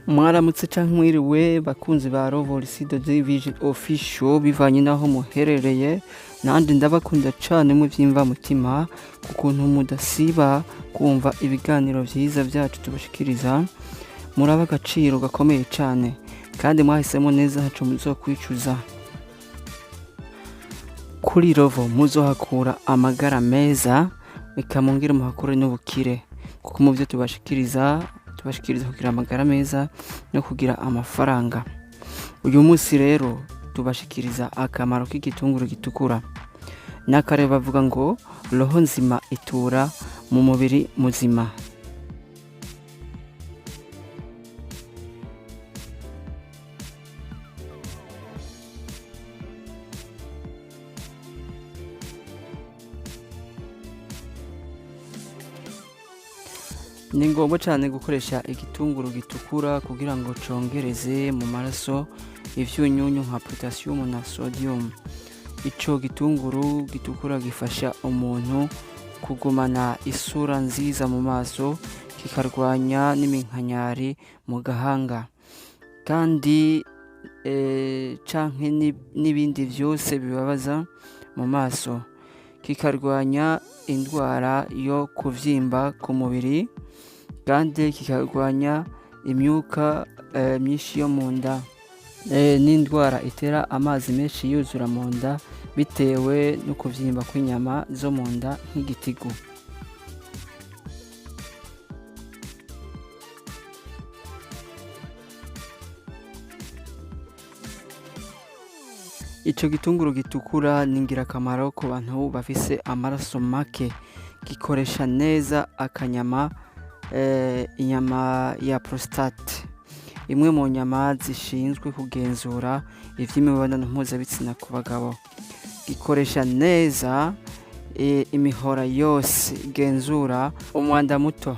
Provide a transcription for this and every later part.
Mwaramutse canke mwiriwe bakunzi ba Rovolisido Division Official bivanye naho muherereye, nandi ndabakunda cane mu vyimva mutima kukuntu mudasiba kumva ibiganiro vyiza vyacu tubashikiriza, muraba agaciro gakomeye cane kandi mwahisemo neza ntaco muzokwicuza. Kuri Rovo muzohakura amagara meza, eka mungire muhakure n'ubukire, kuko mu vyo tubashikiriza kugira amagara meza no kugira amafaranga. Uyu munsi rero tubashikiriza akamaro k'igitunguru gitukura. Nakare bavuga ngo roho nzima itura mu mubiri muzima. Ni ngombwa cyane gukoresha igitunguru gitukura kugira ngo congereze mu maraso ivyunyunyu nka potassium na sodium. Ico gitunguru gitukura gifasha umuntu kugumana isura nziza mu maso, kikarwanya n'iminkanyari mu gahanga, kandi canke n'ibindi vyose bibabaza mu maso, kikarwanya indwara yo kuvyimba ku mubiri, kandi kikarwanya imyuka myinshi yo mu nda n'indwara itera amazi menshi yuzura mu nda bitewe no kuvyimba kw'inyama zo mu nda nk'igitigu. Ico gitunguru gitukura ni ngirakamaro ku bantu bafise amaraso make, gikoresha neza akanyama inyama ya prostate, imwe mu nyama zishinzwe kugenzura ivy'imibonano mpuzabitsina ku bagabo. Gikoresha neza imihora yose igenzura umwanda muto.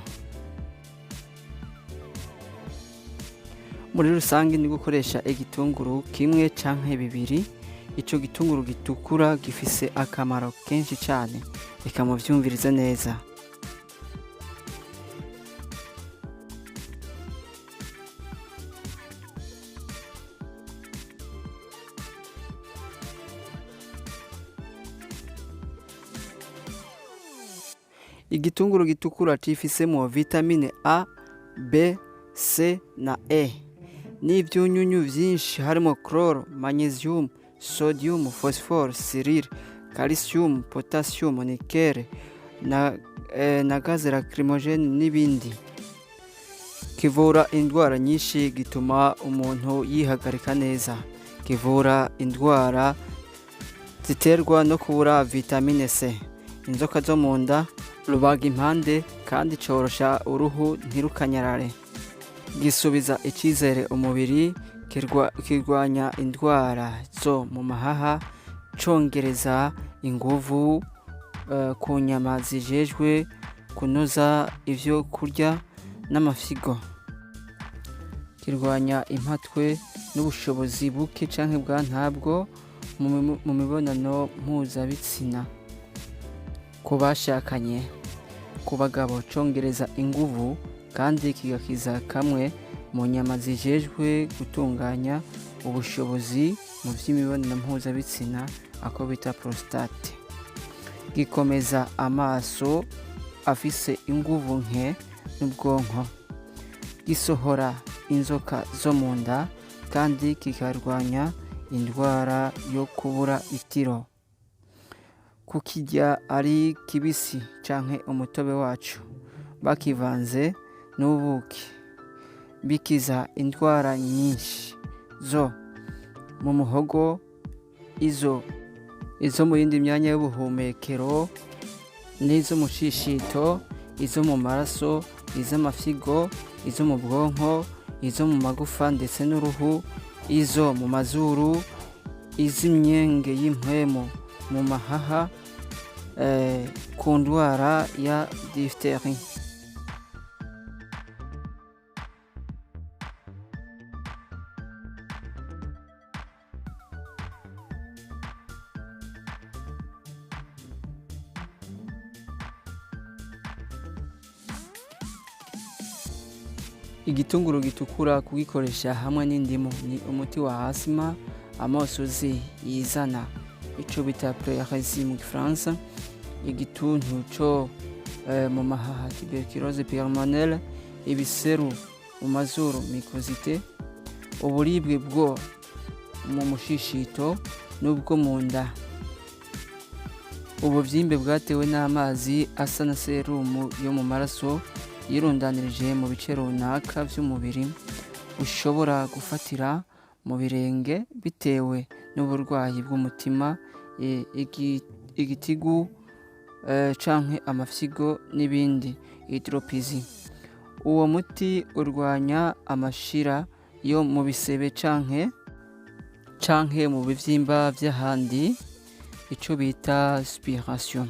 Muri rusange ni gukoresha igitunguru kimwe canke bibiri. Ico gitunguru gitukura gifise akamaro kenshi cane, reka muvyumvirize neza. Igitunguru gitukura cifisemo vitamine A, B, C na E n'ivyunyunyu vyinshi harimo chlore, magnesium, sodium, phosphore, serire, calcium, potassium, nickel na gaze lacrymogène n'ibindi. Kivura indwara nyinshi, gituma umuntu yihagarika neza, kivura indwara ziterwa no kubura vitamine C, inzoka zo mu nda, rubaga impande, kandi corosha uruhu ntirukanyarare. Gisubiza icizere umubiri, kirwanya indwara zo mu mahaha, congereza inguvu ku nyama zijejwe kunoza ivyo kurya n'amafigo. Kirwanya impatwe n'ubushobozi buke canke bwa ntabwo mu mibonano mpuzabitsina ku bashakanye. Ku bagabo congereza inguvu, kandi kigakiza kamwe mu nyama zijejwe gutunganya ubushobozi mu vy'imibonano mpuzabitsina, ako bita prostate. Gikomeza amaso afise inguvu nke n'ubwonko. Gisohora inzoka zo mu nda, kandi kikarwanya indwara yo kubura itiro. Kukirya ari kibisi canke umutobe wacu bakivanze n'ubuki, bikiza indwara nyinshi zo mu muhogo, izo mu yindi myanya y'ubuhumekero, n'izo mu shishito, izo mu maraso, iz'amafigo, izo mu bwonko, izo mu magufa ndetse n'uruhu, izo mu mazuru, iz'imyenge y'impwemu mu mahaha, ku ndwara ya diphtérie. Igitunguru gitukura kugikoresha hamwe n'indimu ni umuti wa asima, amosozi yizana ico bita pleurésie mu gifaransa, igituntu co mu mahaha tuberculose pulmonaire, ibiseru mu mazuru mucosité, uburibwe bwo mu mushishito n'ubwo mu nda, ubuvyimbe bwatewe n'amazi asa na serumu yo mu maraso yirundanirije mu bice runaka vy'umubiri, ushobora gufatira mu birenge bitewe n'uburwayi bw'umutima, igitigu canke amafyigo n'ibindi, hydropsie. Uwo muti urwanya amashira yo mu bisebe canke mu bivyimba vy'ahandi, ico bita spiration.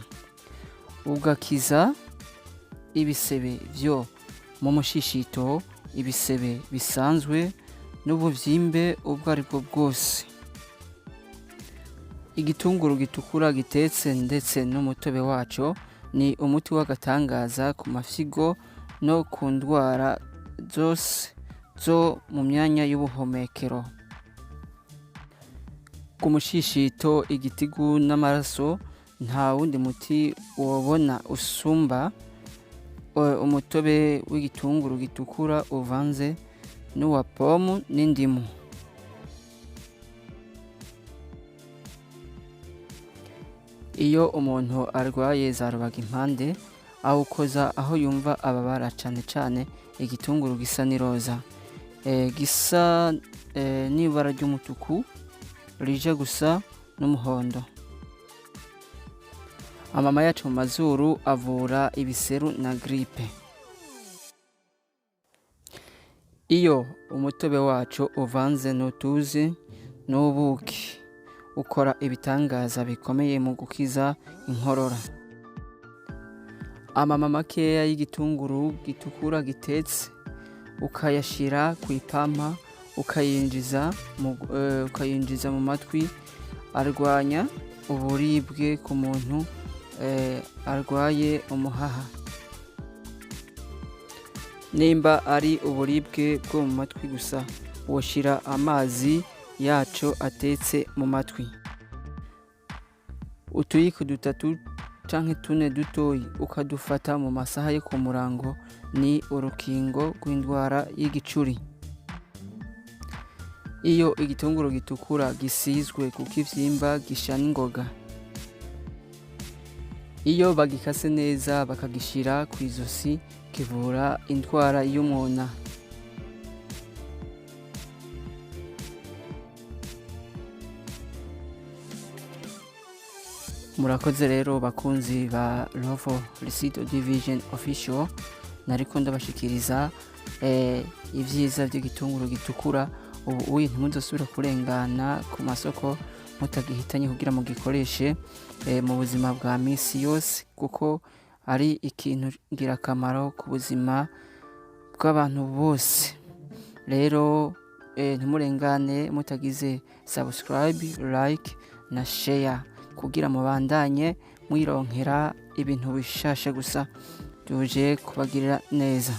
Ugakiza ibisebe vyo mu mushishito, ibisebe bisanzwe n'ubuvyimbe ubwo aribwo bwose. Igitunguru gitukura gitetse ndetse n'umutobe waco ni umuti w'agatangaza ku mafyigo no ku ndwara zose zo mu myanya y'ubuhumekero. Ku mushishito, igitigu n'amaraso nta wundi muti wobona usumba umutobe w'igitunguru gitukura uvanze n'uwa pomu n'indimu. Iyo umuntu arwaye za rubagimpande awukoza aho yumva ababara cane cane igitunguru gisa n'iroza, gisa n'ibara ry'umutuku rije gusa n'umuhondo. Amama yacu mu mazuru avura ibiseru na gripe. Iyo umutobe wacu uvanze n'utuzi n'ubuki ukora ibitangaza bikomeye mu gukiza inkorora. Amama makeya y'igitunguru gitukura gitetse ukayashira ku ipampa ukayinjiza mu matwi, arwanya uburibwe ku muntu arwaye umuhaha. Nimba ari uburibwe bwo mu matwi gusa, woshira amazi yaco atetse mu matwi. Utuyiko 3 canke 4 dutoyi ukadufata mu masaha yo ku murango, ni urukingo rw'indwara y'igicuri. Iyo igitunguru gitukura gisizwe ku kivyimba gisha n'ingoga. Iyo bagikase neza bakagishira ku izosi kivura indwara y'umwuna. Murakoze rero bakunzi ba Love Receipt Division Official, nariko ndabashikiriza ivyiza vy'igitunguru gitukura. Ubu ntimuzosubira kurengana ku masoko mutagihitanye kugira mu gikoreshe mu buzima bwa misi yose, kuko ari ikintu ngirakamaro ku buzima bw'abantu bose. Rero ntimurengane mutagize subscribe, like na share kugira mubandanye mwironkera ibintu bishasha gusa tuje kubagirira neza.